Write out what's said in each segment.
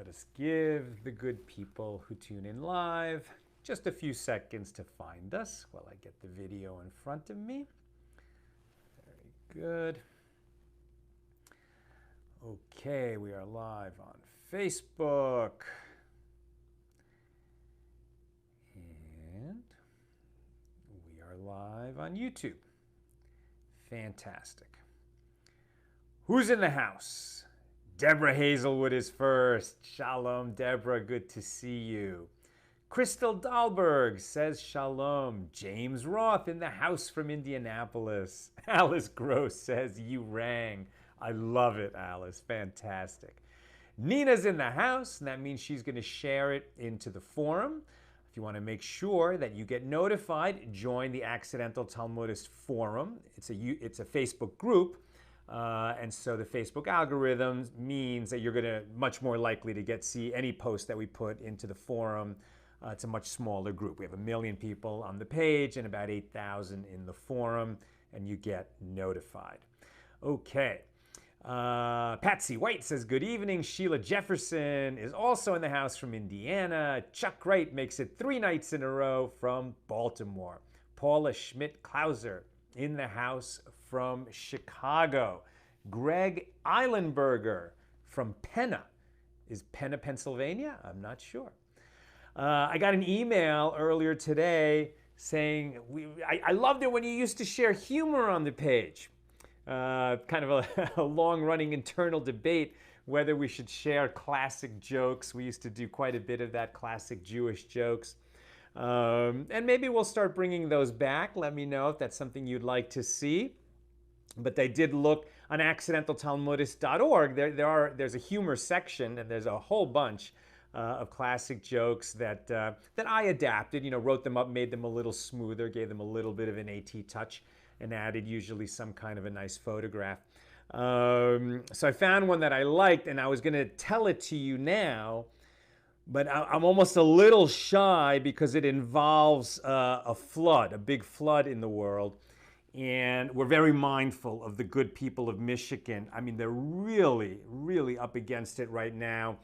Let us give the good people who tune in live just a few seconds to find us while I get the video in front of me. Very good. Okay, we are live on Facebook. And we are live on YouTube. Fantastic. Who's in the house? Deborah Hazelwood is first. Shalom, Deborah. Good to see you. Crystal Dahlberg says shalom. James Roth in the house from Indianapolis. Alice Gross says you rang. I love it, Alice. Fantastic. Nina's in the house, and that means she's going to share it into the forum. If you want to make sure that you get notified, join the Accidental Talmudist Forum. It's a Facebook group. And so the Facebook algorithm means that you're going to much more likely to see any post that we put into the forum. It's a much smaller group. We have 1 million people on the page and about 8,000 in the forum, and you get notified. Okay. Patsy White says, good evening. Sheila Jefferson is also in the house from Indiana. Chuck Wright makes it 3 nights in a row from Baltimore. Paula Schmidt-Klauser in the house from Chicago. Greg Eilenberger from Penna. Is Penna, Pennsylvania? I'm not sure. I got an email earlier today saying, I loved it when you used to share humor on the page. Kind of a long-running internal debate whether we should share classic jokes. We used to do quite a bit of that, classic Jewish jokes. And maybe we'll start bringing those back. Let me know if that's something you'd like to see. But they did look on accidentaltalmudist.org. There's a humor section, and there's a whole bunch of classic jokes that I adapted, wrote them up, made them a little smoother, gave them a little bit of an AT touch, and added usually some kind of a nice photograph. So I found one that I liked, and I was going to tell it to you now, but I'm almost a little shy because it involves a flood, a big flood in the world. And we're very mindful of the good people of Michigan. I mean, they're really, really up against it right now.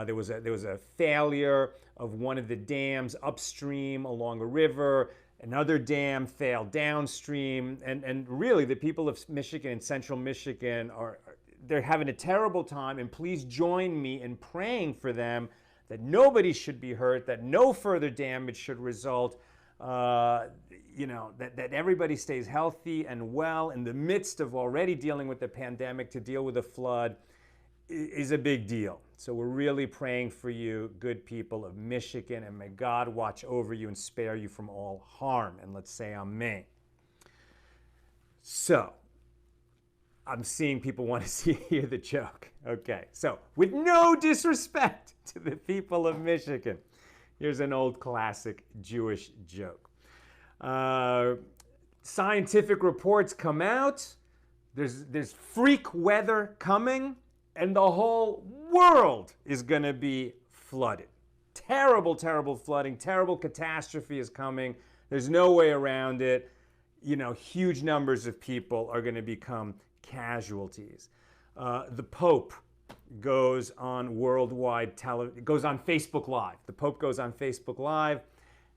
There was a failure of one of the dams upstream along a river. Another dam failed downstream. And really, the people of Michigan and central Michigan they're having a terrible time. And please join me in praying for them that nobody should be hurt, that no further damage should result. That everybody stays healthy and well in the midst of already dealing with the pandemic. To deal with a flood is a big deal. So we're really praying for you, good people of Michigan, and may God watch over you and spare you from all harm. And let's say amen. So, I'm seeing people want to hear the joke. Okay, so with no disrespect to the people of Michigan, here's an old classic Jewish joke. Scientific reports come out. There's freak weather coming, and the whole world is going to be flooded. Terrible, terrible flooding. Terrible catastrophe is coming. There's no way around it. Huge numbers of people are going to become casualties. The Pope goes on worldwide television, goes on Facebook Live. The Pope goes on Facebook Live,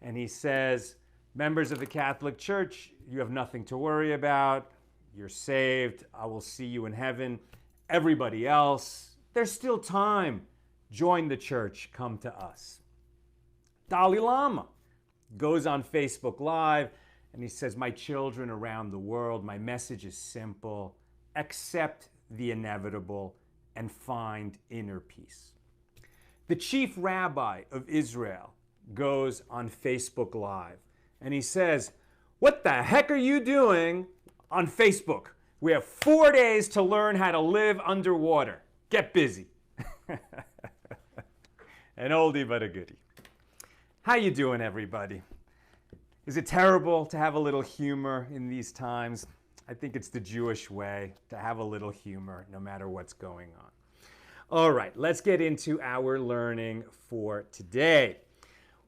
and he says, members of the Catholic Church, you have nothing to worry about. You're saved. I will see you in heaven. Everybody else, there's still time. Join the church. Come to us. Dalai Lama goes on Facebook Live, and he says, my children around the world, my message is simple. Accept the inevitable and find inner peace. The chief rabbi of Israel goes on Facebook Live, and he says, what the heck are you doing on Facebook? We have 4 days to learn how to live underwater. Get busy. An oldie but a goodie. How you doing, everybody? Is it terrible to have a little humor in these times? I think it's the Jewish way to have a little humor no matter what's going on. All right, let's get into our learning for today.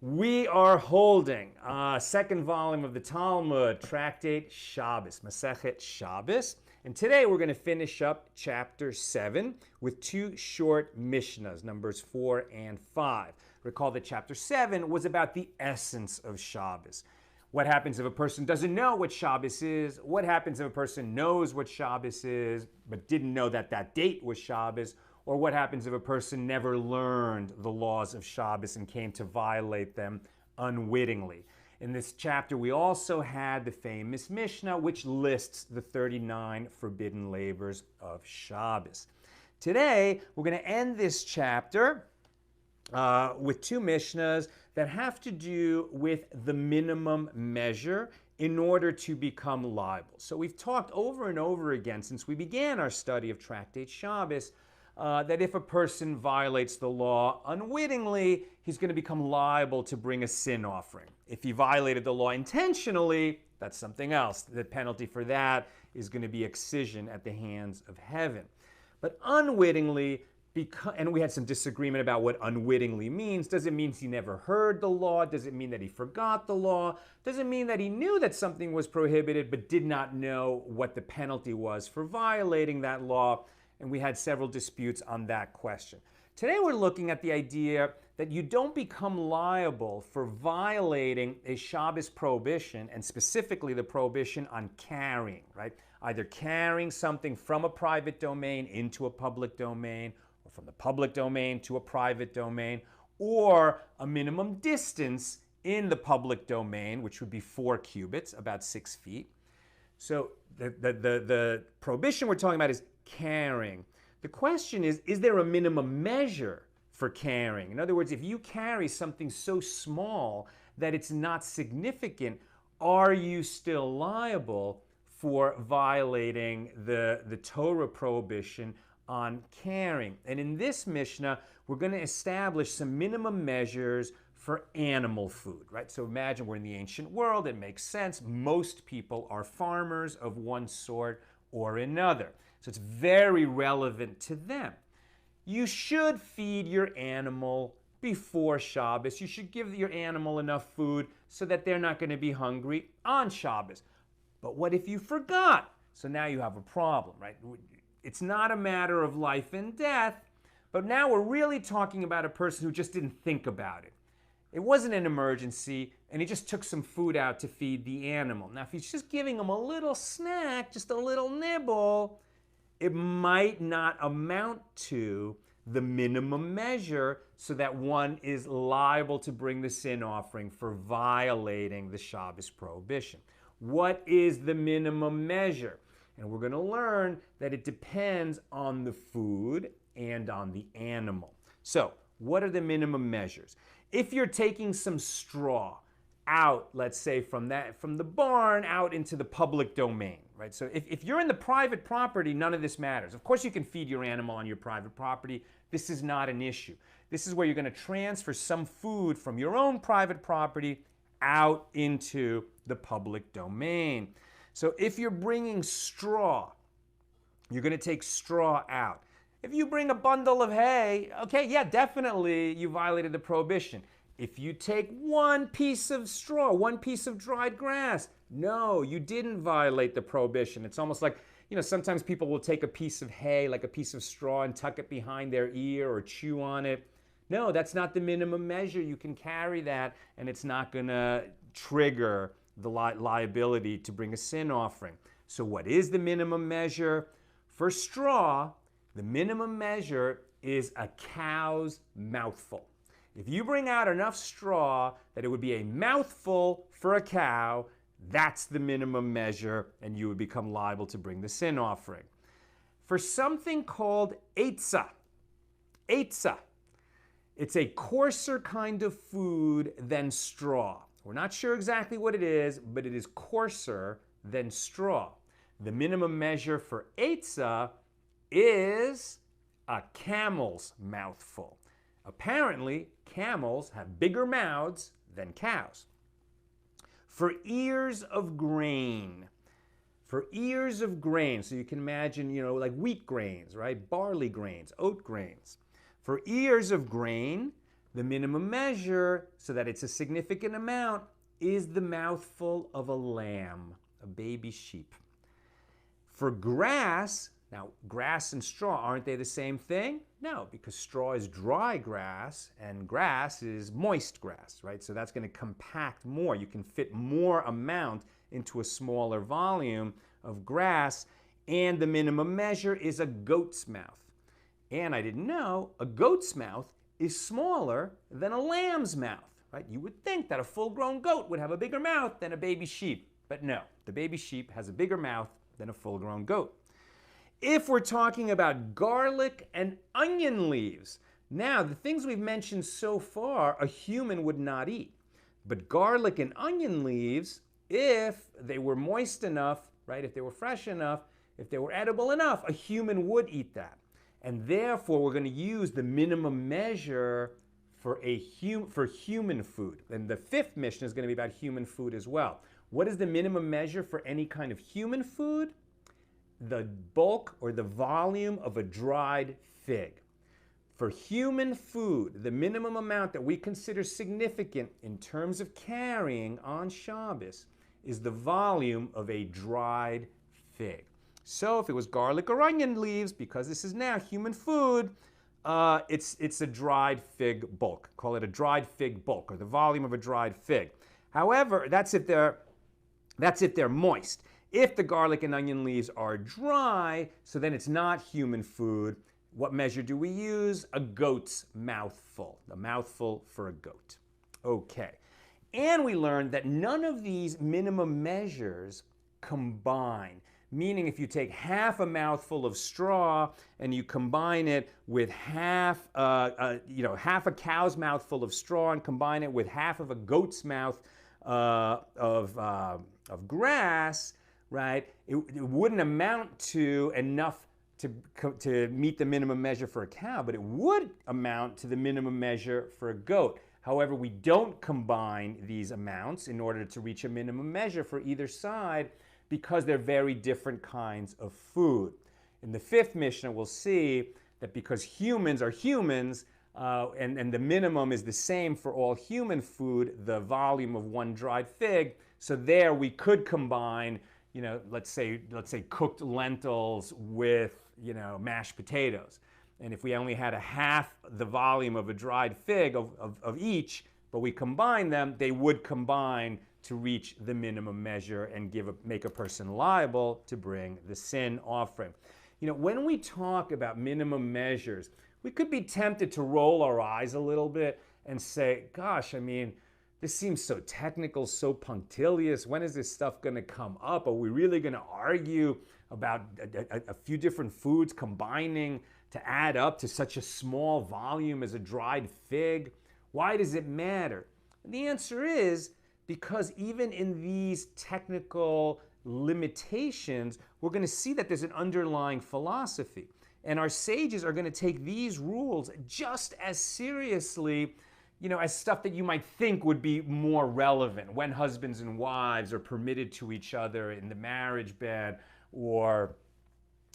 We are holding a second volume of the Talmud, Tractate Shabbos, Masechet Shabbos, And today we're going to finish up chapter 7 with two short Mishnahs, numbers 4 and 5. Recall that chapter 7 was about the essence of Shabbos. What happens if a person doesn't know what Shabbos is? What happens if a person knows what Shabbos is but didn't know that that date was Shabbos? Or what happens if a person never learned the laws of Shabbos and came to violate them unwittingly? In this chapter, we also had the famous Mishnah, which lists the 39 forbidden labors of Shabbos. Today, we're going to end this chapter with two Mishnahs that have to do with the minimum measure in order to become liable. So we've talked over and over again since we began our study of Tractate Shabbos that if a person violates the law unwittingly, he's going to become liable to bring a sin offering. If he violated the law intentionally, that's something else. The penalty for that is going to be excision at the hands of heaven. But unwittingly, and we had some disagreement about what unwittingly means. Does it mean he never heard the law? Does it mean that he forgot the law? Does it mean that he knew that something was prohibited but did not know what the penalty was for violating that law? And we had several disputes on that question. Today we're looking at the idea that you don't become liable for violating a Shabbos prohibition, and specifically the prohibition on carrying, right? Either carrying something from a private domain into a public domain, or from the public domain to a private domain, or a minimum distance in the public domain, which would be 4 cubits, about 6 feet. So the prohibition we're talking about is carrying. The question is there a minimum measure for carrying? In other words, if you carry something so small that it's not significant, are you still liable for violating the Torah prohibition on carrying? And in this Mishnah, we're going to establish some minimum measures for animal food, right? So imagine we're in the ancient world. It makes sense. Most people are farmers of one sort or another. So it's very relevant to them. You should feed your animal before Shabbos. You should give your animal enough food so that they're not going to be hungry on Shabbos. But what if you forgot? So now you have a problem, right? It's not a matter of life and death, but now we're really talking about a person who just didn't think about it. It wasn't an emergency, and he just took some food out to feed the animal. Now, if he's just giving him a little snack, just a little nibble, it might not amount to the minimum measure so that one is liable to bring the sin offering for violating the Shabbos prohibition. What is the minimum measure? And we're going to learn that it depends on the food and on the animal. So, what are the minimum measures? If you're taking some straw out, let's say from the barn out into the public domain, right? So if you're in the private property, none of this matters. Of course you can feed your animal on your private property. This is not an issue. This is where you're going to transfer some food from your own private property out into the public domain. So if you're bringing straw, you're going to take straw out. If you bring a bundle of hay, okay, yeah, definitely you violated the prohibition. If you take one piece of straw, one piece of dried grass, no, you didn't violate the prohibition. It's almost like, sometimes people will take a piece of hay, like a piece of straw, and tuck it behind their ear or chew on it. No, that's not the minimum measure. You can carry that, and it's not going to trigger the liability to bring a sin offering. So what is the minimum measure? For straw, the minimum measure is a cow's mouthful. If you bring out enough straw that it would be a mouthful for a cow, that's the minimum measure, and you would become liable to bring the sin offering. For something called eitzah, it's a coarser kind of food than straw. We're not sure exactly what it is, but it is coarser than straw. The minimum measure for eitzah is a camel's mouthful. Apparently, camels have bigger mouths than cows. For ears of grain, so you can imagine, like wheat grains, right? Barley grains, oat grains. For ears of grain, the minimum measure, so that it's a significant amount, is the mouthful of a lamb, a baby sheep. For grass, now grass and straw, aren't they the same thing? No, because straw is dry grass and grass is moist grass, right? So that's going to compact more. You can fit more amount into a smaller volume of grass, and the minimum measure is a goat's mouth. And I didn't know, a goat's mouth is smaller than a lamb's mouth, right? You would think that a full-grown goat would have a bigger mouth than a baby sheep, but no, the baby sheep has a bigger mouth than a full-grown goat. If we're talking about garlic and onion leaves, now the things we've mentioned so far, a human would not eat. But garlic and onion leaves, if they were moist enough, right, if they were fresh enough, if they were edible enough, a human would eat that. And therefore, we're going to use the minimum measure for human food. And the fifth Mishnah is going to be about human food as well. What is the minimum measure for any kind of human food? The bulk or the volume of a dried fig. For human food, the minimum amount that we consider significant in terms of carrying on Shabbos is the volume of a dried fig. So if it was garlic or onion leaves, because this is now human food, it's a dried fig bulk. Call it a dried fig bulk, or the volume of a dried fig. However, that's if they're moist. If the garlic and onion leaves are dry, so then it's not human food. What measure do we use? A goat's mouthful. A mouthful for a goat. Okay. And we learned that none of these minimum measures combine. Meaning if you take half a mouthful of straw and you combine it with half a cow's mouthful of straw and combine it with half of a goat's mouth of grass, right? It wouldn't amount to enough to meet the minimum measure for a cow, but it would amount to the minimum measure for a goat. However, we don't combine these amounts in order to reach a minimum measure for either side because they're very different kinds of food. In the fifth Mishnah, we'll see that because humans are humans, and the minimum is the same for all human food, the volume of one dried fig, so there we could combine, let's say cooked lentils with, mashed potatoes. And if we only had a half the volume of a dried fig of each, but we combine them, they would combine to reach the minimum measure and make a person liable to bring the sin offering. When we talk about minimum measures, we could be tempted to roll our eyes a little bit and say, gosh, this seems so technical, so punctilious. When is this stuff going to come up? Are we really going to argue about a few different foods combining to add up to such a small volume as a dried fig? Why does it matter? And the answer is because even in these technical limitations, we're going to see that there's an underlying philosophy. And our sages are going to take these rules just as seriously, as stuff that you might think would be more relevant when husbands and wives are permitted to each other in the marriage bed, or,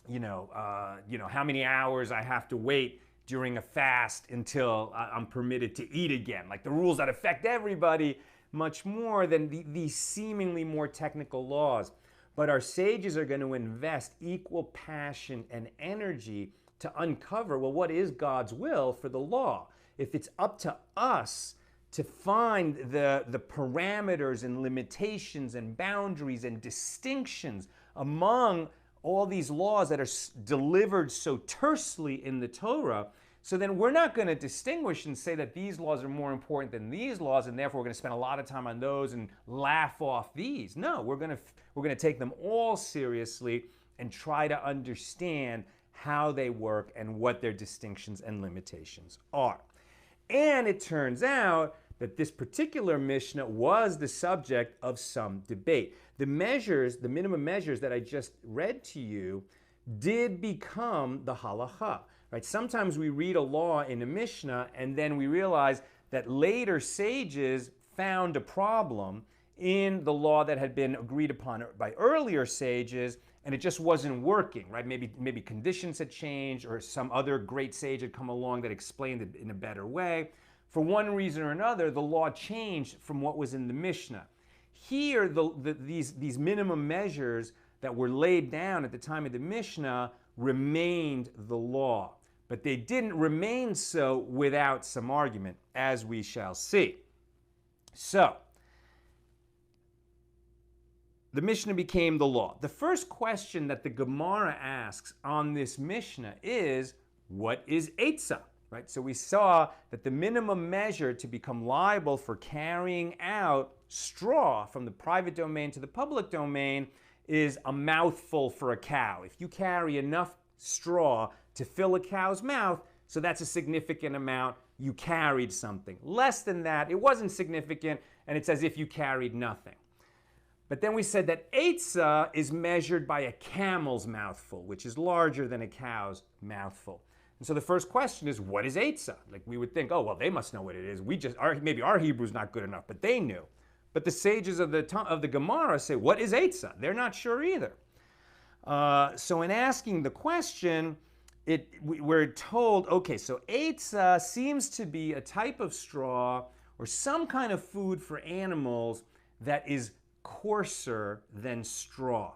how many hours I have to wait during a fast until I'm permitted to eat again. Like the rules that affect everybody much more than these seemingly more technical laws. But our sages are going to invest equal passion and energy to uncover, well, what is God's will for the law? If it's up to us to find the parameters and limitations and boundaries and distinctions among all these laws that are delivered so tersely in the Torah, so then we're not going to distinguish and say that these laws are more important than these laws, and therefore we're going to spend a lot of time on those and laugh off these. No, we're going to take them all seriously and try to understand how they work and what their distinctions and limitations are. And it turns out that this particular Mishnah was the subject of some debate. The minimum measures that I just read to you did become the halacha. Right? Sometimes we read a law in a Mishnah and then we realize that later sages found a problem in the law that had been agreed upon by earlier sages, and it just wasn't working, right? Maybe conditions had changed, or some other great sage had come along that explained it in a better way. For one reason or another, the law changed from what was in the Mishnah. Here, these minimum measures that were laid down at the time of the Mishnah remained the law. But they didn't remain so without some argument, as we shall see. So, the Mishnah became the law. The first question that the Gemara asks on this Mishnah is, what is eitzah? Right? So we saw that the minimum measure to become liable for carrying out straw from the private domain to the public domain is a mouthful for a cow. If you carry enough straw to fill a cow's mouth, so that's a significant amount, you carried something. Less than that, it wasn't significant, and it's as if you carried nothing. But then we said that eitzah is measured by a camel's mouthful, which is larger than a cow's mouthful. And so the first question is, what is eitzah? Like we would think, oh, well, they must know what it is. Maybe our Hebrew's not good enough, but they knew. But the sages of the Gemara say, what is eitzah? They're not sure either. So in asking the question, we're told, okay, so eitzah seems to be a type of straw or some kind of food for animals that is coarser than straw.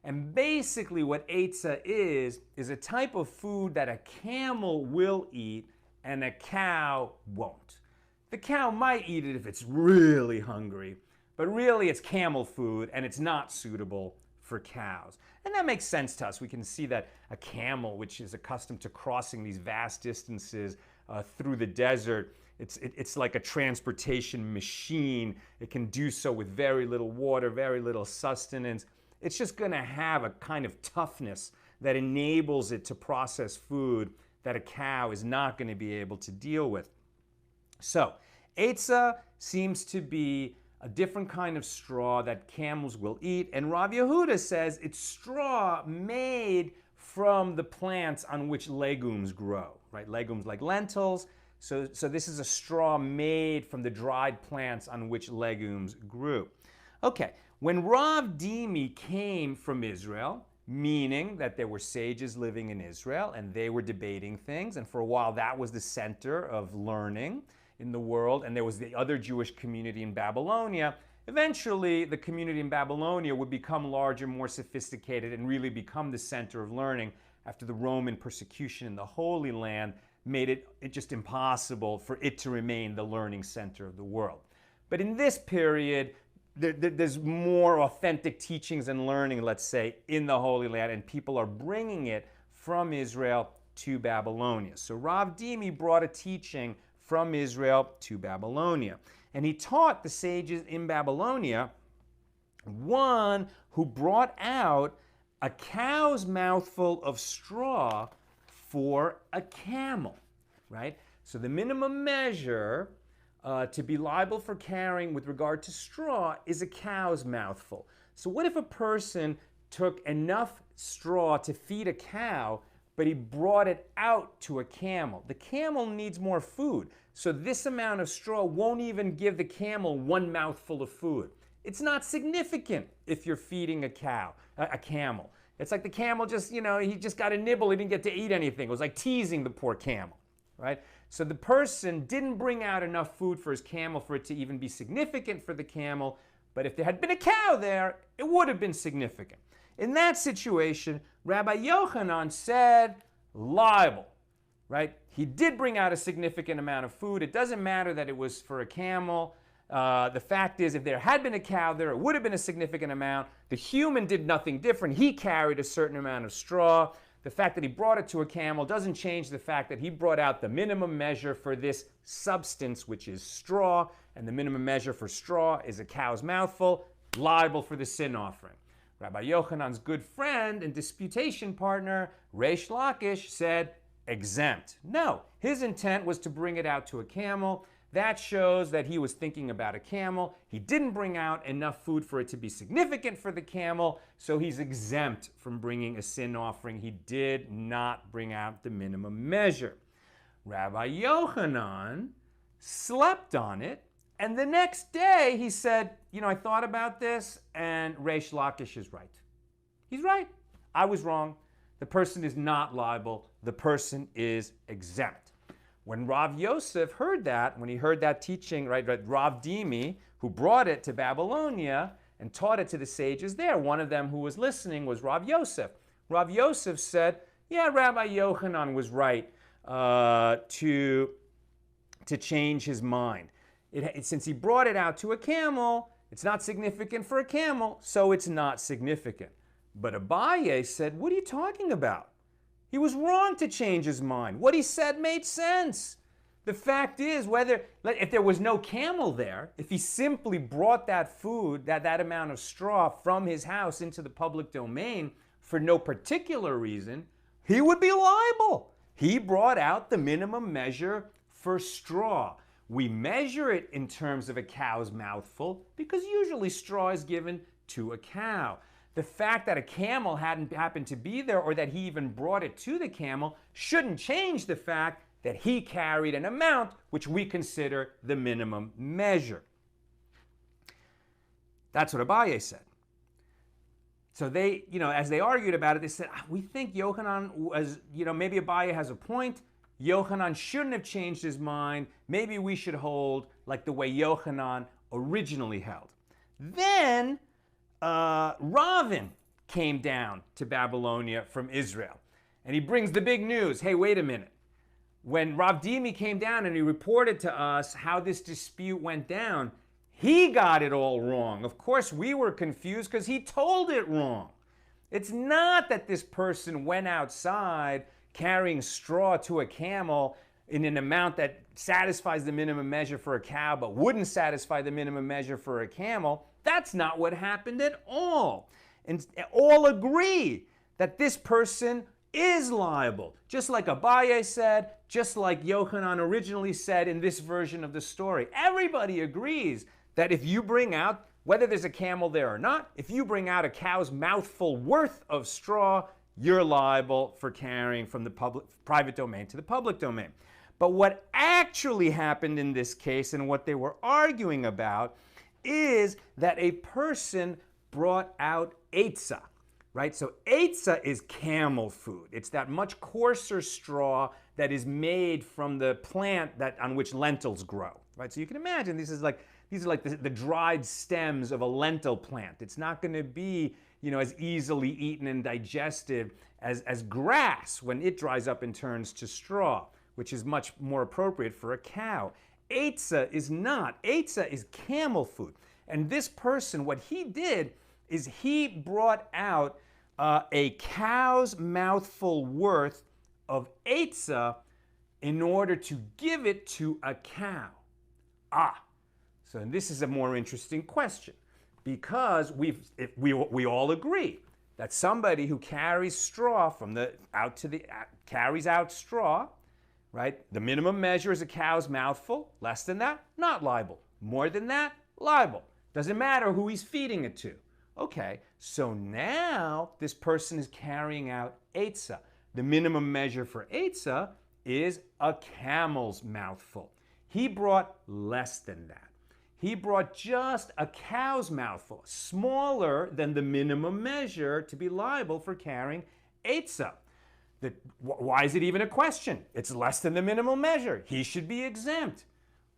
And basically what eitzah is a type of food that a camel will eat and a cow won't. The cow might eat it if it's really hungry, but really it's camel food and it's not suitable for cows. And that makes sense to us. We can see that a camel, which is accustomed to crossing these vast distances through the desert, it's like a transportation machine. It can do so with very little water, very little sustenance. It's just going to have a kind of toughness that enables it to process food that a cow is not going to be able to deal with. So, eitzah seems to be a different kind of straw that camels will eat, and Rav Yehuda says it's straw made from the plants on which legumes grow, right? Legumes like lentils. So this is a straw made from the dried plants on which legumes grew. Okay, when Rav Dimi came from Israel, meaning that there were sages living in Israel and they were debating things, and for a while that was the center of learning in the world, and there was the other Jewish community in Babylonia. Eventually, the community in Babylonia would become larger, more sophisticated, and really become the center of learning after the Roman persecution in the Holy Land made it just impossible for it to remain the learning center of the world. But in this period, there's more authentic teachings and learning, let's say, in the Holy Land, and people are bringing it from Israel to Babylonia. So Rav Dimi brought a teaching from Israel to Babylonia. And he taught the sages in Babylonia, one who brought out a cow's mouthful of straw for a camel, right? So the minimum measure to be liable for carrying with regard to straw is a cow's mouthful. So what if a person took enough straw to feed a cow, but he brought it out to a camel? The camel needs more food. So this amount of straw won't even give the camel one mouthful of food. It's not significant if you're feeding a camel. It's like the camel just, he just got a nibble, he didn't get to eat anything. It was like teasing the poor camel, right? So the person didn't bring out enough food for his camel for it to even be significant for the camel, but if there had been a cow there, it would have been significant. In that situation, Rabbi Yochanan said, liable, right? He did bring out a significant amount of food. It doesn't matter that it was for a camel. The fact is, if there had been a cow there, it would have been a significant amount. The human did nothing different. He carried a certain amount of straw. The fact that he brought it to a camel doesn't change the fact that he brought out the minimum measure for this substance, which is straw, and the minimum measure for straw is a cow's mouthful, liable for the sin offering. Rabbi Yochanan's good friend and disputation partner, Reish Lakish, said, exempt. No, his intent was to bring it out to a camel. That shows that he was thinking about a camel. He didn't bring out enough food for it to be significant for the camel, so he's exempt from bringing a sin offering. He did not bring out the minimum measure. Rabbi Yochanan slept on it, and the next day he said, I thought about this, and Reish Lakish is right. He's right. I was wrong. The person is not liable. The person is exempt. When Rav Yosef heard that, when he heard that teaching, right, Rav Dimi, who brought it to Babylonia, and taught it to the sages there. One of them who was listening was Rav Yosef. Rav Yosef said, yeah, Rabbi Yochanan was right to change his mind. Since he brought it out to a camel, it's not significant for a camel, so it's not significant. But Abaye said, what are you talking about? He was wrong to change his mind. What he said made sense. The fact is, if there was no camel there, if he simply brought that food, that amount of straw from his house into the public domain for no particular reason, he would be liable. He brought out the minimum measure for straw. We measure it in terms of a cow's mouthful because usually straw is given to a cow. The fact that a camel hadn't happened to be there or that he even brought it to the camel shouldn't change the fact that he carried an amount which we consider the minimum measure. That's what Abaye said. So they, as they argued about it, they said, we think Yochanan was, maybe Abaye has a point. Yochanan shouldn't have changed his mind. Maybe we should hold like the way Yochanan originally held. Then Ravin came down to Babylonia from Israel. And he brings the big news. Hey, wait a minute. When Rav Dimi came down and he reported to us how this dispute went down, he got it all wrong. Of course, we were confused because he told it wrong. It's not that this person went outside carrying straw to a camel in an amount that satisfies the minimum measure for a cow but wouldn't satisfy the minimum measure for a camel. That's not what happened at all. And all agree that this person is liable. Just like Abaye said, just like Yochanan originally said in this version of the story. Everybody agrees that if you bring out, whether there's a camel there or not, if you bring out a cow's mouthful worth of straw, you're liable for carrying from the private domain to the public domain. But what actually happened in this case and what they were arguing about is that a person brought out eitzah, right? So eitzah is camel food. It's that much coarser straw that is made from the plant on which lentils grow, right? So you can imagine these are like the dried stems of a lentil plant. It's not going to be, as easily eaten and digested as grass when it dries up and turns to straw, which is much more appropriate for a cow. Eitzah is not. Eitzah is camel food. And this person, what he did is he brought out a cow's mouthful worth of eitzah in order to give it to a cow. So this is a more interesting question because we all agree that somebody who carries straw carries out straw, right? The minimum measure is a cow's mouthful. Less than that, not liable. More than that, liable. Doesn't matter who he's feeding it to. Okay, so now this person is carrying out eitzah. The minimum measure for eitzah is a camel's mouthful. He brought less than that. He brought just a cow's mouthful, smaller than the minimum measure to be liable for carrying eitzah. Why is it even a question? It's less than the minimum measure. He should be exempt.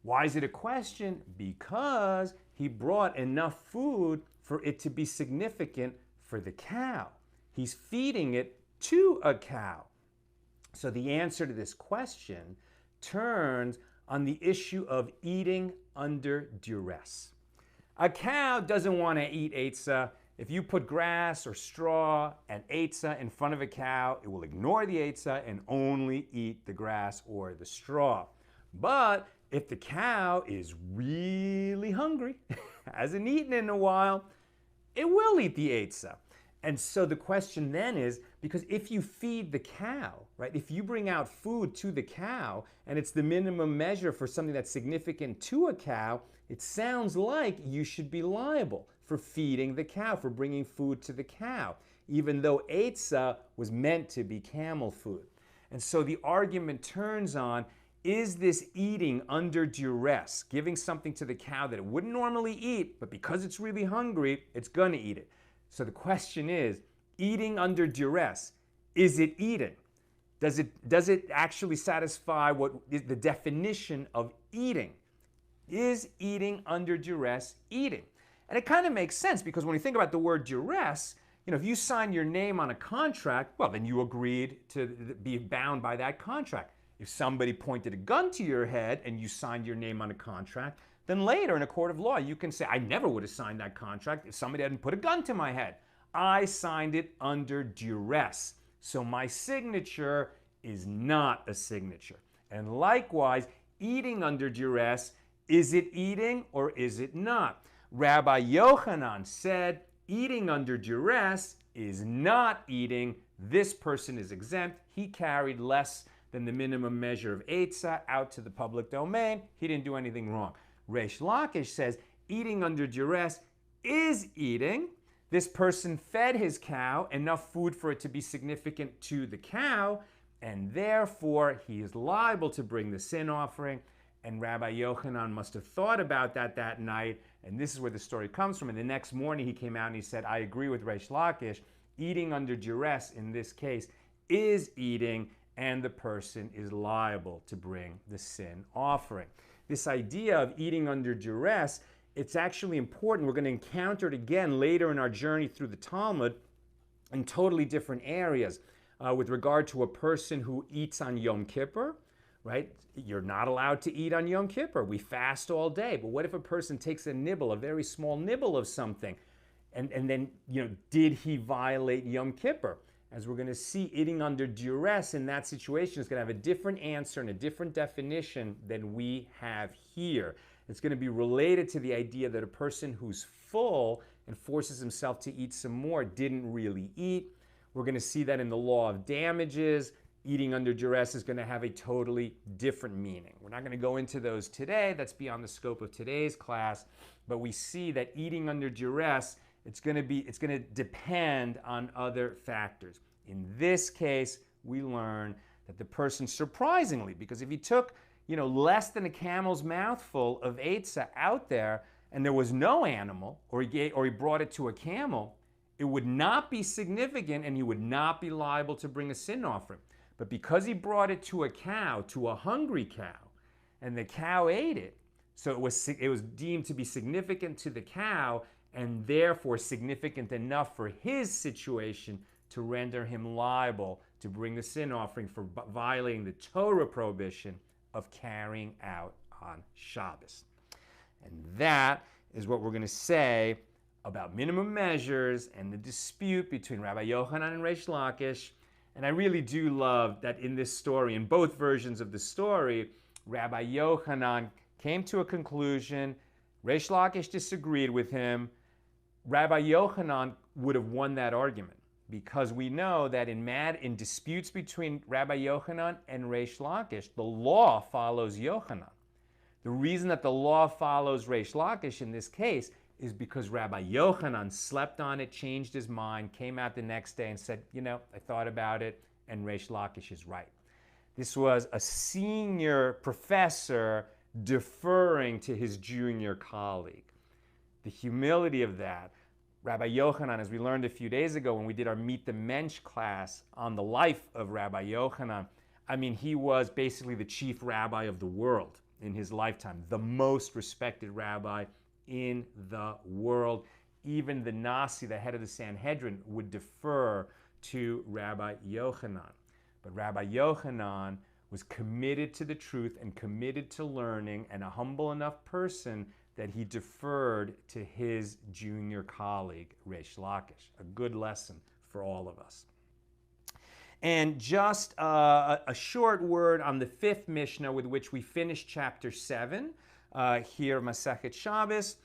Why is it a question? Because he brought enough food for it to be significant for the cow. He's feeding it to a cow. So the answer to this question turns on the issue of eating under duress. A cow doesn't want to eat eitzah. If you put grass or straw and eitzah in front of a cow, it will ignore the eitzah and only eat the grass or the straw. But if the cow is really hungry, hasn't eaten in a while, it will eat the eitzah. And so the question then is, because if you feed the cow, right, if you bring out food to the cow and it's the minimum measure for something that's significant to a cow, it sounds like you should be liable for feeding the cow, for bringing food to the cow, even though eitzah was meant to be camel food. And so the argument turns on, is this eating under duress, giving something to the cow that it wouldn't normally eat, but because it's really hungry, it's going to eat it. So the question is, eating under duress, is it eating? Does it actually satisfy what is the definition of eating? Is eating under duress eating? And it kind of makes sense because when you think about the word duress, if you sign your name on a contract, well, then you agreed to be bound by that contract. If somebody pointed a gun to your head and you signed your name on a contract, then later in a court of law, you can say, I never would have signed that contract if somebody hadn't put a gun to my head. I signed it under duress. So my signature is not a signature. And likewise, eating under duress, is it eating or is it not? Rabbi Yochanan said, eating under duress is not eating. This person is exempt. He carried less than the minimum measure of eitzah out to the public domain. He didn't do anything wrong. Reish Lakish says, eating under duress is eating. This person fed his cow enough food for it to be significant to the cow, and therefore he is liable to bring the sin offering. And Rabbi Yochanan must have thought about that night, and this is where the story comes from. And the next morning he came out and he said, I agree with Reish Lakish. Eating under duress in this case is eating, and the person is liable to bring the sin offering. This idea of eating under duress, it's actually important. We're going to encounter it again later in our journey through the Talmud in totally different areas. With regard to a person who eats on Yom Kippur, right? You're not allowed to eat on Yom Kippur. We fast all day. But what if a person takes a nibble, a very small nibble of something, and then, did he violate Yom Kippur? As we're going to see, eating under duress in that situation is going to have a different answer and a different definition than we have here. It's going to be related to the idea that a person who's full and forces himself to eat some more didn't really eat. We're going to see that in the law of damages. Eating under duress is going to have a totally different meaning. We're not going to go into those today. That's beyond the scope of today's class. But we see that eating under duress, it's going to depend on other factors. In this case, we learn that the person, surprisingly, because if he took less than a camel's mouthful of eitzah out there and there was no animal, or he brought it to a camel, it would not be significant and he would not be liable to bring a sin offering. But because he brought it to a cow, to a hungry cow, and the cow ate it, so it was deemed to be significant to the cow and therefore significant enough for his situation to render him liable to bring the sin offering for violating the Torah prohibition of carrying out on Shabbos. And that is what we're going to say about minimum measures and the dispute between Rabbi Yochanan and Reish Lakish. And I really do love that in this story, in both versions of the story, Rabbi Yochanan came to a conclusion. Reish Lakish disagreed with him. Rabbi Yochanan would have won that argument because we know that in disputes between Rabbi Yochanan and Reish Lakish, the law follows Yochanan. The reason that the law follows Reish Lakish in this case is because Rabbi Yochanan slept on it, changed his mind, came out the next day and said, I thought about it, and Reish Lakish is right. This was a senior professor deferring to his junior colleague. The humility of that. Rabbi Yochanan, as we learned a few days ago when we did our Meet the Mensch class on the life of Rabbi Yochanan, he was basically the chief rabbi of the world in his lifetime, the most respected rabbi in the world. Even the Nasi, the head of the Sanhedrin, would defer to Rabbi Yochanan. But Rabbi Yochanan was committed to the truth and committed to learning, and a humble enough person that he deferred to his junior colleague, Reish Lakish. A good lesson for all of us. And just a short word on the fifth Mishnah with which we finish chapter 7 here, Masechet Shabbos.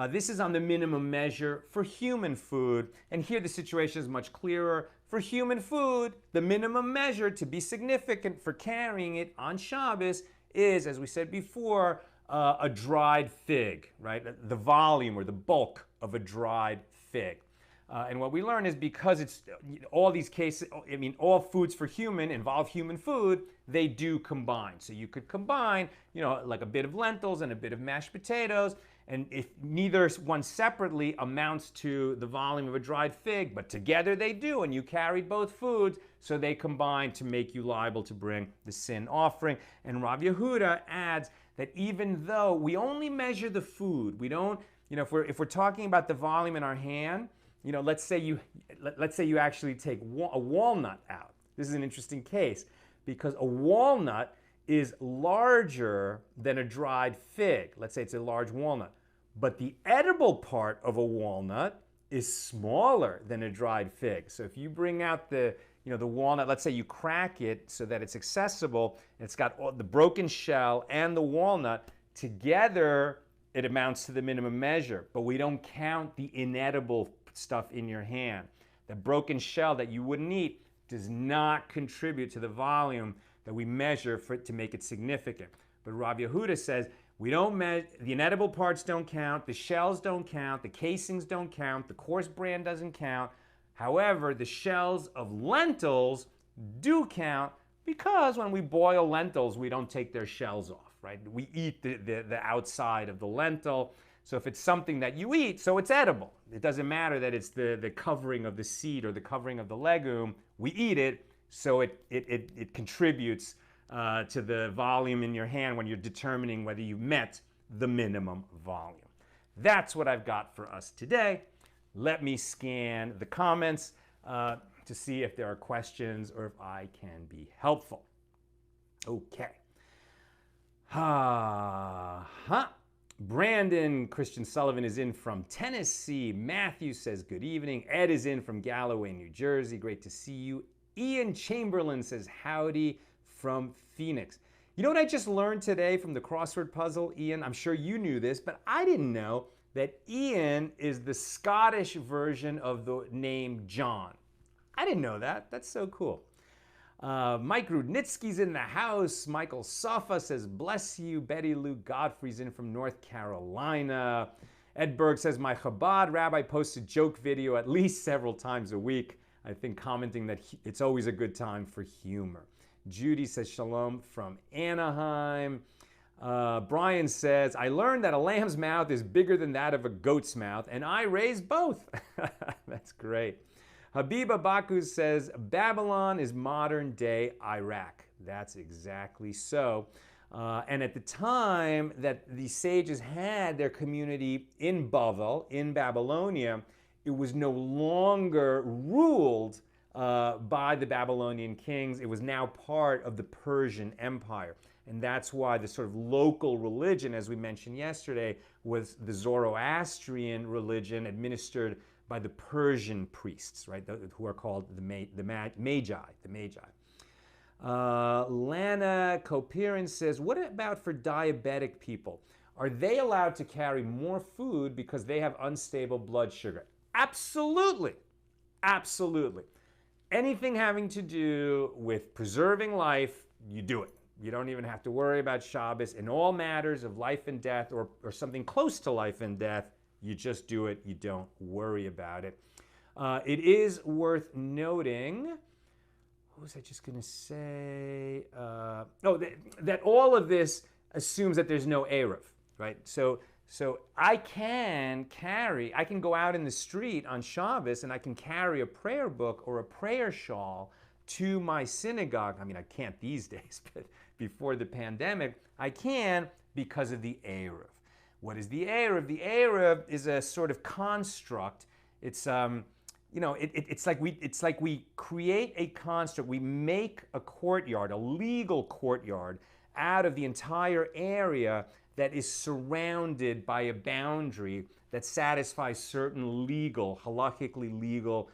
This is on the minimum measure for human food. And here the situation is much clearer. For human food, the minimum measure to be significant for carrying it on Shabbos is, as we said before, a dried fig, right? The volume or the bulk of a dried fig. And what we learn is because it's all these cases, all foods for human involve human food, they do combine. So you could combine, like a bit of lentils and a bit of mashed potatoes, and if neither one separately amounts to the volume of a dried fig, but together they do, and you carried both foods, so they combine to make you liable to bring the sin offering. And Rav Yehuda adds that even though we only measure the food, we don't, if we're talking about the volume in our hand, let's say you actually take a walnut out. This is an interesting case because a walnut is larger than a dried fig. Let's say it's a large walnut. But the edible part of a walnut is smaller than a dried fig. So if you bring out the walnut, let's say you crack it so that it's accessible, and it's got all the broken shell and the walnut, together it amounts to the minimum measure. But we don't count the inedible stuff in your hand. The broken shell that you wouldn't eat does not contribute to the volume that we measure for it to make it significant. But Rabbi Yehuda says we don't measure, the inedible parts don't count, the shells don't count, the casings don't count, the coarse bran doesn't count. However, the shells of lentils do count because when we boil lentils, we don't take their shells off, right? We eat the outside of the lentil. So if it's something that you eat, so it's edible. It doesn't matter that it's the covering of the seed or the covering of the legume. We eat it, so it contributes to the volume in your hand when you're determining whether you met the minimum volume. That's what I've got for us today. Let me scan the comments to see if there are questions or if I can be helpful. Okay. Brandon Christian Sullivan is in from Tennessee. Matthew says good evening. Ed is in from Galloway, New Jersey. Great to see you. Ian Chamberlain says howdy from Phoenix. You know what I just learned today from the crossword puzzle, Ian? I'm sure you knew this, but I didn't know that Ian is the Scottish version of the name John. I didn't know that. That's so cool. Mike Rudnitsky's in the house. Michael Safa says, bless you. Betty Lou Godfrey's in from North Carolina. Ed Berg says, my Chabad rabbi posts a joke video at least several times a week. I think commenting that it's always a good time for humor. Judy says, shalom from Anaheim. Brian says, I learned that a lamb's mouth is bigger than that of a goat's mouth, and I raised both. That's great. Habiba Baku says, Babylon is modern day Iraq. That's exactly so. And at the time that the sages had their community in Bavel, in Babylonia, it was no longer ruled by the Babylonian kings. It was now part of the Persian Empire. And that's why the sort of local religion, as we mentioned yesterday, was the Zoroastrian religion administered by the Persian priests, right, who are called the Magi. Lana Kopirin says, what about for diabetic people? Are they allowed to carry more food because they have unstable blood sugar? Absolutely. Absolutely. Anything having to do with preserving life, you do it. You don't even have to worry about Shabbos. In all matters of life and death or something close to life and death, you just do it. You don't worry about it. It is worth noting, what was I just going to say? That all of this assumes that there's no Eruv, right? So I can go out in the street on Shabbos and I can carry a prayer book or a prayer shawl to my synagogue. I mean, I can't these days, but before the pandemic, I can because of the Eruv. What is the Eruv? The Eruv is a sort of construct. It's it's like we create a construct. We make a courtyard, a legal courtyard, out of the entire area that is surrounded by a boundary that satisfies certain legal, halakhically legal,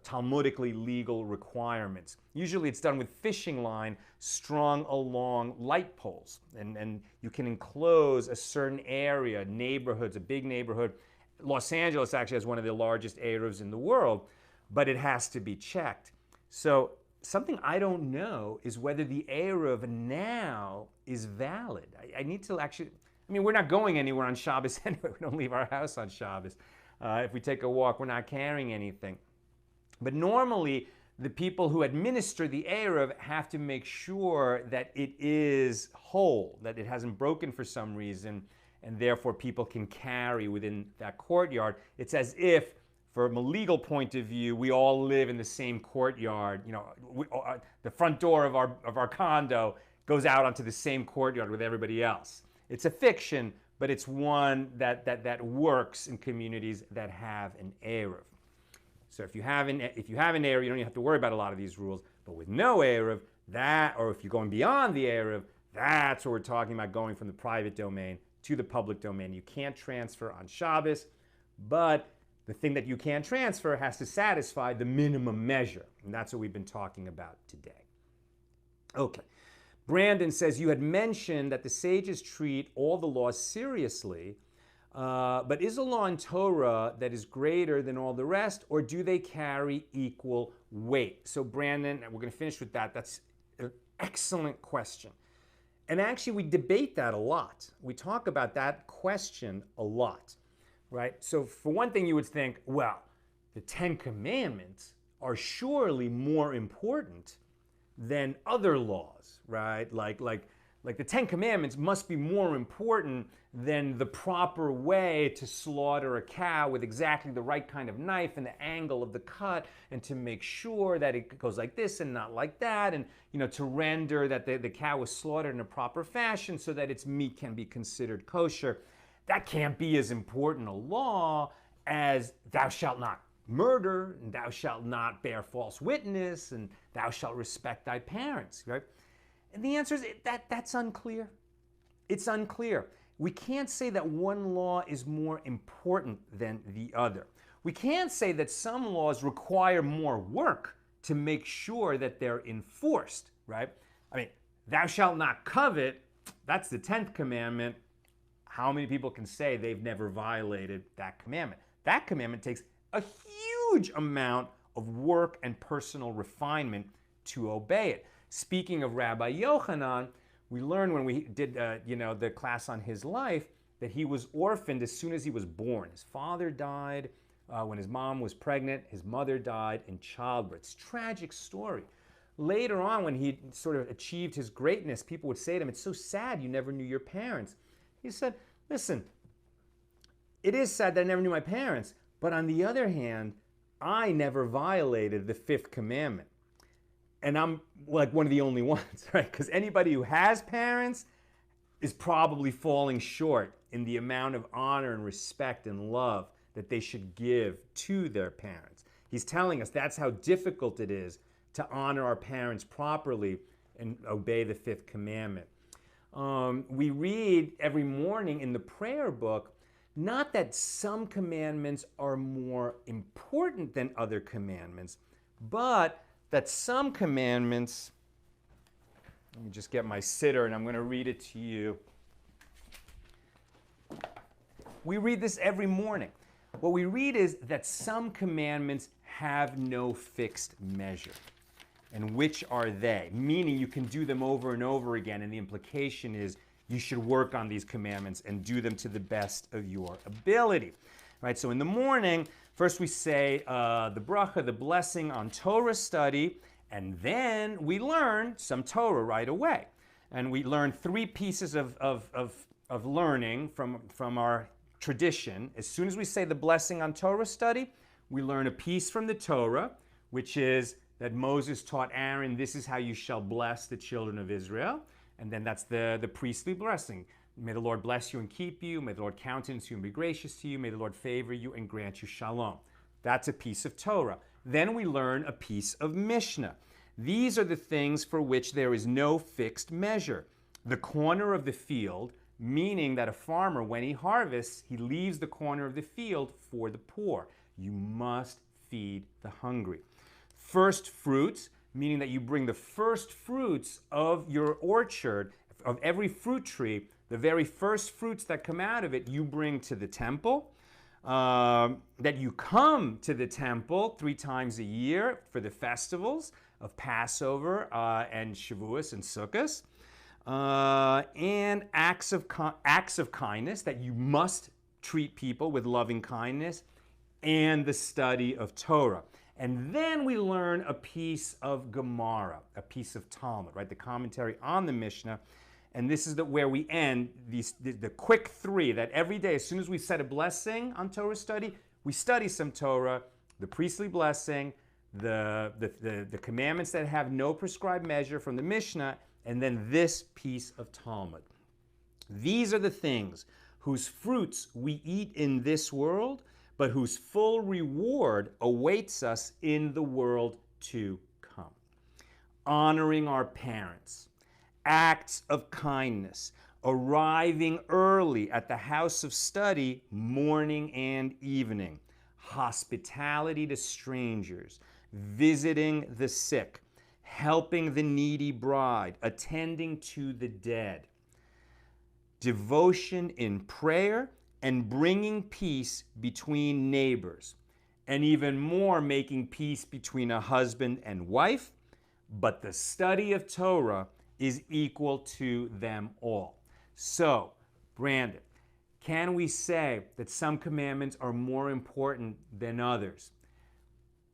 Talmudically legal requirements. Usually it's done with fishing line strung along light poles. And you can enclose a certain area, neighborhoods, a big neighborhood. Los Angeles actually has one of the largest Eruvs in the world, but it has to be checked. So something I don't know is whether the Eruv now is valid. I need to actually, we're not going anywhere on Shabbos anyway. We don't leave our house on Shabbos. If we take a walk, we're not carrying anything. But normally, the people who administer the Eruv have to make sure that it is whole, that it hasn't broken for some reason, and therefore people can carry within that courtyard. It's as if, from a legal point of view, we all live in the same courtyard. The front door of our condo goes out onto the same courtyard with everybody else. It's a fiction, but it's one that works in communities that have an Eruv. So if you have an Eruv, you don't even have to worry about a lot of these rules. But with no Eruv, or if you're going beyond the Eruv, that's what we're talking about, going from the private domain to the public domain. You can't transfer on Shabbos, but the thing that you can't transfer has to satisfy the minimum measure. And that's what we've been talking about today. Okay. Brandon says, you had mentioned that the sages treat all the laws seriously, but is a law in Torah that is greater than all the rest, or do they carry equal weight? So Brandon, we're going to finish with that. That's an excellent question. And actually, we debate that a lot. We talk about that question a lot, right? So for one thing, you would think, well, the Ten Commandments are surely more important than other laws, right? Like the Ten Commandments must be more important than the proper way to slaughter a cow with exactly the right kind of knife and the angle of the cut, and to make sure that it goes like this and not like that, and to render that the cow was slaughtered in a proper fashion so that its meat can be considered kosher. That can't be as important a law as thou shalt not murder, and thou shalt not bear false witness, and thou shalt respect thy parents, right? And the answer is that's unclear. It's unclear. We can't say that one law is more important than the other. We can't say that some laws require more work to make sure that they're enforced, right? I mean, thou shalt not covet, that's the 10th commandment. How many people can say they've never violated that commandment? That commandment takes a huge amount of work and personal refinement to obey it. Speaking of Rabbi Yochanan, we learned when we did the class on his life that he was orphaned as soon as he was born. His father died when his mom was pregnant. His mother died in childbirth. It's a tragic story. Later on, when he sort of achieved his greatness, people would say to him, it's so sad you never knew your parents. He said, listen, it is sad that I never knew my parents, but on the other hand, I never violated the 5th commandment. And I'm like one of the only ones, right? Because anybody who has parents is probably falling short in the amount of honor and respect and love that they should give to their parents. He's telling us that's how difficult it is to honor our parents properly and obey the 5th commandment. We read every morning in the prayer book, not that some commandments are more important than other commandments, but that some commandments, let me just get my sitter and I'm going to read it to you. We read this every morning. What we read is that some commandments have no fixed measure. And which are they? Meaning you can do them over and over again, and the implication is you should work on these commandments and do them to the best of your ability. Right? So in the morning, first we say the bracha, the blessing on Torah study, and then we learn some Torah right away. And we learn 3 pieces of learning from our tradition. As soon as we say the blessing on Torah study, we learn a piece from the Torah, which is that Moses taught Aaron, this is how you shall bless the children of Israel. And then that's the priestly blessing. May the Lord bless you and keep you. May the Lord countenance you and be gracious to you. May the Lord favor you and grant you shalom. That's a piece of Torah. Then we learn a piece of Mishnah. These are the things for which there is no fixed measure. The corner of the field, meaning that a farmer, when he harvests, he leaves the corner of the field for the poor. You must feed the hungry. First fruits, meaning that you bring the first fruits of your orchard, of every fruit tree, the very first fruits that come out of it, you bring to the temple. That you come to the temple 3 times a year for the festivals of Passover and Shavuos and Sukkot. And acts of kindness, that you must treat people with loving kindness, and the study of Torah. And then we learn a piece of Gemara, a piece of Talmud, right? The commentary on the Mishnah. And this is where we end the quick 3, that every day, as soon as we said a blessing on Torah study, we study some Torah, the priestly blessing, the commandments that have no prescribed measure from the Mishnah, and then this piece of Talmud. These are the things whose fruits we eat in this world, but whose full reward awaits us in the world to come. Honoring our parents, acts of kindness, arriving early at the house of study morning and evening, hospitality to strangers, visiting the sick, helping the needy bride, attending to the dead, devotion in prayer, and bringing peace between neighbors, and even more, making peace between a husband and wife. But the study of Torah is equal to them all. So, Brandon, can we say that some commandments are more important than others?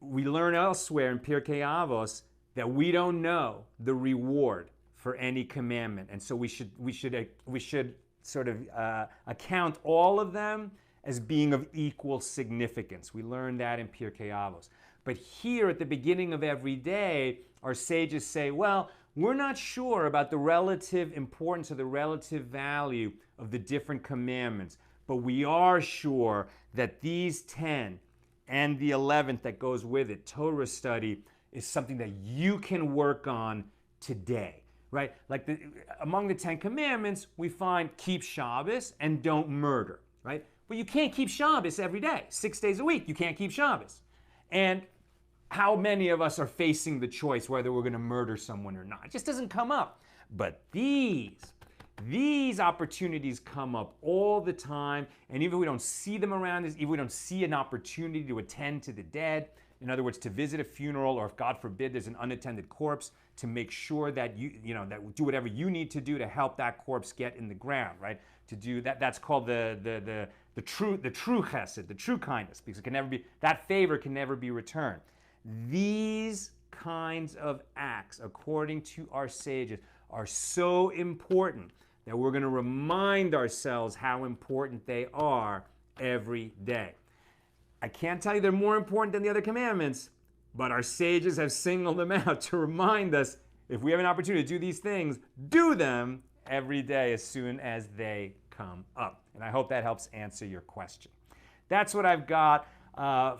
We learn elsewhere in Pirkei Avos that we don't know the reward for any commandment, and so we should sort of account all of them as being of equal significance. We learn that in Pirkei Avos. But here at the beginning of every day, our sages say, well, we're not sure about the relative importance or the relative value of the different commandments, but we are sure that these 10 and the 11th that goes with it, Torah study, is something that you can work on today, right? Like among the 10 commandments, we find keep Shabbos and don't murder, right? But you can't keep Shabbos every day. 6 days a week, you can't keep Shabbos. And how many of us are facing the choice whether we're going to murder someone or not? It just doesn't come up. But these opportunities come up all the time, and even if we don't see them around us, even if we don't see an opportunity to attend to the dead, in other words, to visit a funeral, or if God forbid there's an unattended corpse, to make sure that that do whatever you need to do to help that corpse get in the ground, right? To do that, that's called the true chesed, the true kindness, because it can never be, that favor can never be returned. These kinds of acts, according to our sages, are so important that we're going to remind ourselves how important they are every day. I can't tell you they're more important than the other commandments, but our sages have singled them out to remind us, if we have an opportunity to do these things, do them every day as soon as they come up. And I hope that helps answer your question. That's what I've got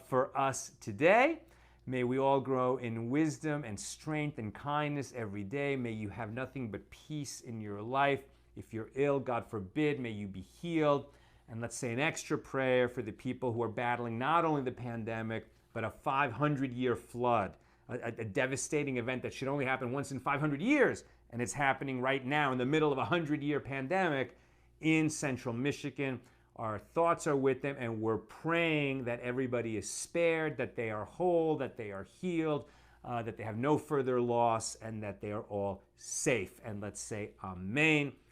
for us today. May we all grow in wisdom and strength and kindness every day. May you have nothing but peace in your life. If you're ill, God forbid, may you be healed. And let's say an extra prayer for the people who are battling not only the pandemic, but a 500-year flood, a devastating event that should only happen once in 500 years. And it's happening right now in the middle of a 100-year pandemic in central Michigan. Our thoughts are with them, and we're praying that everybody is spared, that they are whole, that they are healed, that they have no further loss, and that they are all safe. And let's say Amen.